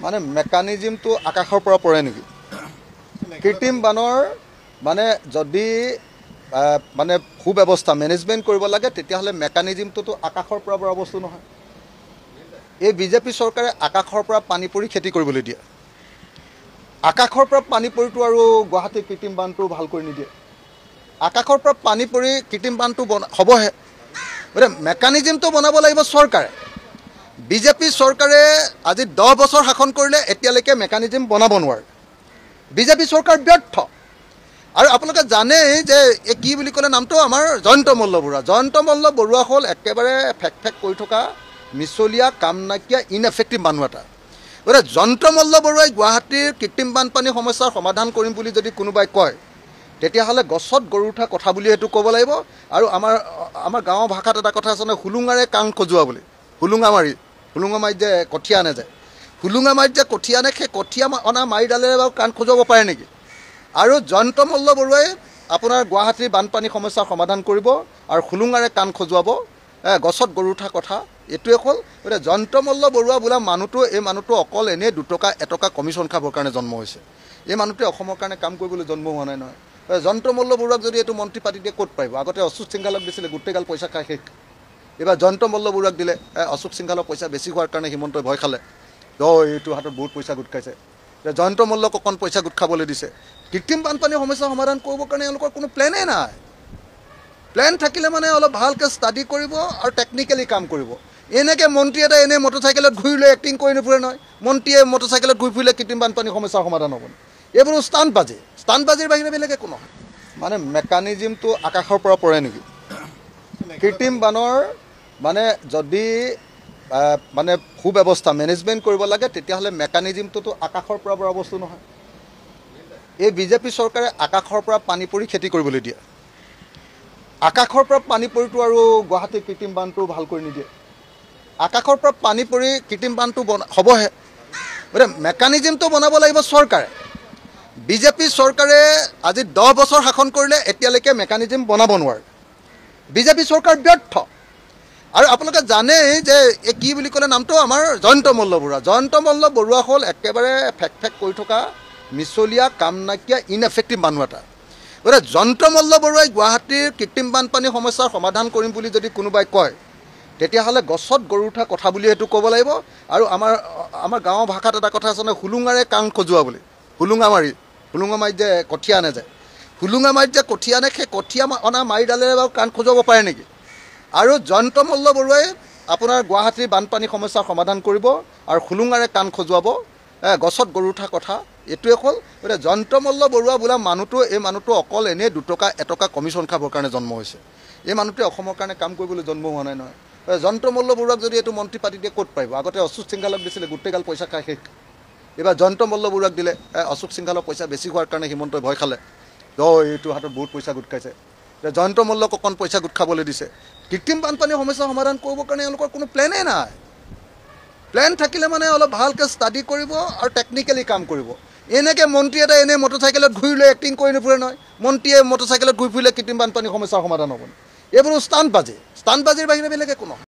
মানে মেকানিজমটো আকাশৰ পৰা পৰে নেকি? কৃত্ৰিম বানৰ মানে যদি মানে সুব্যৱস্থা মেনেজমেণ্ট কৰিব লাগে তেতিয়াহ'লে মেকানিজমটোতো আকাশৰ পৰা পৰা বস্তু নহয়। এই বিজেপি চৰকাৰে আকাশৰ পৰা পানী পৰি খেতি কৰিবলৈ দিয়ে। আকাশৰ পৰা পানী পৰিটো আৰু গুৱাহাটীৰ কৃত্ৰিম বানটো ভাল কৰি নিদিয়ে। আকাশৰ পৰা পানী পৰি কৃত্ৰিম বানটো হ'বহে, গতিকে মেকানিজমটো বনাব লাগিব চৰকাৰে। বিজেপি চৰকাৰে আজি 10 বছৰ শাসন কৰিলে, এতিয়ালৈকে মেকানিজম বনাব নোৱাৰে। বিজেপি চৰকাৰ ব্যৰ্থ। আৰু আপোনালোকে জানেই যে এই কি বুলি ক'লে নামটো আমাৰ জয়ন্ত মল্ল বৰুৱা। জয়ন্ত মল্ল বৰুৱা হ'ল একেবাৰে ফেক কৰি থকা মিছলীয়া কাম নাইকিয়া ইনএফেক্টিভ মানুহ এটা। গতিকে জয়ন্ত মল্ল বৰুৱাই গুৱাহাটীৰ কৃত্ৰিম বানপানী সমস্যাৰ সমাধান কৰিম বুলি যদি কোনোবাই কয় তেতিয়াহ'লে গছত গৰু উঠা কথা বুলি সেইটো ক'ব লাগিব। আৰু আমাৰ গাঁৱৰ ভাষাত এটা কথা আছে নহয়, হুলুঙাৰে কাণ খজোৱা বুলি। হুলুঙা মাৰিত যে কঠীয়া আনে যায়, হুলুঙা মাৰিত যে কঠীয়া আনে, সেই কঠীয়া অনা মাৰিডালেৰে বাৰু কাণ খজুৱাব পাৰে নেকি? আৰু জয়ন্ত মল্ল বৰুৱাই আপোনাৰ গুৱাহাটীৰ বানপানী সমস্যাৰ সমাধান কৰিব আৰু হুলুঙাৰে কাণ খজুৱাব, গছত গৰু উঠা কথা এইটোৱে হ'ল। গতিকে জয়ন্ত মল্ল বৰুৱা বোলা এই মানুহটো অকল এনেই 2 টকা 1 টকা কমিশ্যন খাবৰ কাৰণে জন্ম হৈছে। এই মানুহটোৱে অসমৰ কাৰণে কাম কৰিবলৈ জন্ম হোৱা নাই নহয়। জয়ন্ত মল্ল বৰুৱাক যদি এইটো মন্ত্ৰী পাতি দিয়ে ক'ত পাৰিব? আগতে অশোক সিংঘালক দিছিলে, গোটেইগাল পইচা খাই শেষ। এইবাৰ জয়ন্ত মল্ল বৰুৱাক দিলে, অশোক সিংঘালৰ পইচা বেছি হোৱাৰ কাৰণে হিমন্তই ভয় খালে, এইটো হাতত বহুত পইচা গোট খাইছে। জয়ন্ত মল্লক অকণ পইচা গোট খাবলৈ দিছে। কৃত্ৰিম বানপানীৰ সমস্যা সমাধান কৰিবৰ কাৰণে এওঁলোকৰ কোনো প্লেনেই নাই। প্লেন থাকিলে মানে অলপ ভালকৈ ষ্টাডি কৰিব আৰু টেকনিকেলি কাম কৰিব। এনেকৈ মন্ত্ৰী এটা এনেই মটৰচাইকেলত ঘূৰি লৈ এক্টিং কৰি নুফুৰে নহয়। মন্ত্ৰীয়ে মটৰচাইকেলত ঘূৰি ফুৰিলে কৃত্ৰিম বানপানীৰ সমস্যাৰ সমাধান হ'ব। এইবোৰ ষ্টাণ্টবাজিৰ বাহিৰে বেলেগ একো নহয়। মানে মেকানিজমটো আকাশৰ পৰা পৰে নেকি? কৃত্ৰিম বানৰ মানে যদি মানে সুব্যৱস্থা মেনেজমেণ্ট কৰিব লাগে তেতিয়াহ'লে মেকানিজমটোতো আকাশৰ পৰা পৰা বস্তু নহয়। এই বিজেপি চৰকাৰে আকাশৰ পৰা পানী পৰি খেতি কৰিবলৈ দিয়ে। আকাশৰ পৰা পানী পৰিটো আৰু গুৱাহাটীৰ কৃত্ৰিম বানটো ভাল কৰি নিদিয়ে। আকাশৰ পৰা পানী পৰি কৃত্ৰিম বানটো হ'বহে, গতিকে মেকানিজমটো বনাব লাগিব চৰকাৰে। বিজেপি চৰকাৰে আজি 10 বছৰ শাসন কৰিলে, এতিয়ালৈকে মেকানিজম বনাব নোৱাৰে। বিজেপি চৰকাৰ ব্যৰ্থ। আৰু আপোনালোকে জানেই যে এই কি বুলি ক'লে নামটো আমাৰ জয়ন্ত মল্ল বৰুৱা। জয়ন্ত মল্ল বৰুৱা হ'ল একেবাৰে ফেক কৰি থকা মিছলীয়া কাম নাইকিয়া ইনএফেক্টিভ মানুহ এটা। গতিকে জয়ন্ত মল্ল বৰুৱাই গুৱাহাটীৰ কৃত্ৰিম বানপানী সমস্যাৰ সমাধান কৰিম বুলি যদি কোনোবাই কয় তেতিয়াহ'লে গছত গৰু উঠা কথা বুলি সেইটো ক'ব লাগিব। আৰু আমাৰ গাঁৱৰ ভাষাত এটা কথা আছে নহয়, হুলুঙাৰে কাণ খজোৱা বুলি। হুলুঙা মাৰিত যে কঠীয়া আনে যায়, হুলুঙা মাৰিত যে কঠীয়া আনে, সেই কঠীয়া অনা মাৰিডালেৰে বাৰু কাণ খজুৱাব পাৰে নেকি? আৰু জয়ন্ত মল্ল বৰুৱাই আপোনাৰ গুৱাহাটীৰ বানপানী সমস্যাৰ সমাধান কৰিব আৰু হুলুঙাৰে কাণ খজুৱাব, গছত গৰু উঠা কথা এইটোৱে হ'ল। গতিকে জয়ন্ত মল্ল বৰুৱা বোলা এই মানুহটো অকল এনেই 2 টকা 1 টকা কমিশ্যন খাবৰ কাৰণে জন্ম হৈছে। এই মানুহটোৱে অসমৰ কাৰণে কাম কৰিবলৈ জন্ম হোৱা নাই নহয়। জয়ন্ত মল্ল বৰুৱাক যদি এইটো মন্ত্ৰী পাতি দিয়ে ক'ত পাৰিব? আগতে অশোক সিংঘালক দিছিলে, গোটেইগাল পইচা খাই শেষ। এইবাৰ জয়ন্ত মল্ল বৰুৱাক দিলে, অশোক সিংঘালৰ পইচা বেছি হোৱাৰ কাৰণে হিমন্তই ভয় খালে, এইটো হাতত বহুত পইচা গোট খাইছে। জয়ন্ত মল্লক অকণ পইচা গোট খাবলৈ দিছে। কৃত্ৰিম বানপানীৰ সমস্যা সমাধান কৰিবৰ কাৰণে এওঁলোকৰ কোনো প্লেনেই নাই। প্লেন থাকিলে মানে অলপ ভালকৈ ষ্টাডি কৰিব আৰু টেকনিকেলি কাম কৰিব। এনেকৈ মন্ত্ৰী এটা এনেই মটৰচাইকেলত ঘূৰি লৈ এক্টিং কৰি নুফুৰে নহয়। মন্ত্ৰীয়ে মটৰচাইকেলত ঘূৰি ফুৰিলে কৃত্ৰিম বানপানীৰ সমস্যাৰ সমাধান হ'ব। এইবোৰ ষ্টাণ্টবাজিৰ বাহিৰে বেলেগ একো নহয়।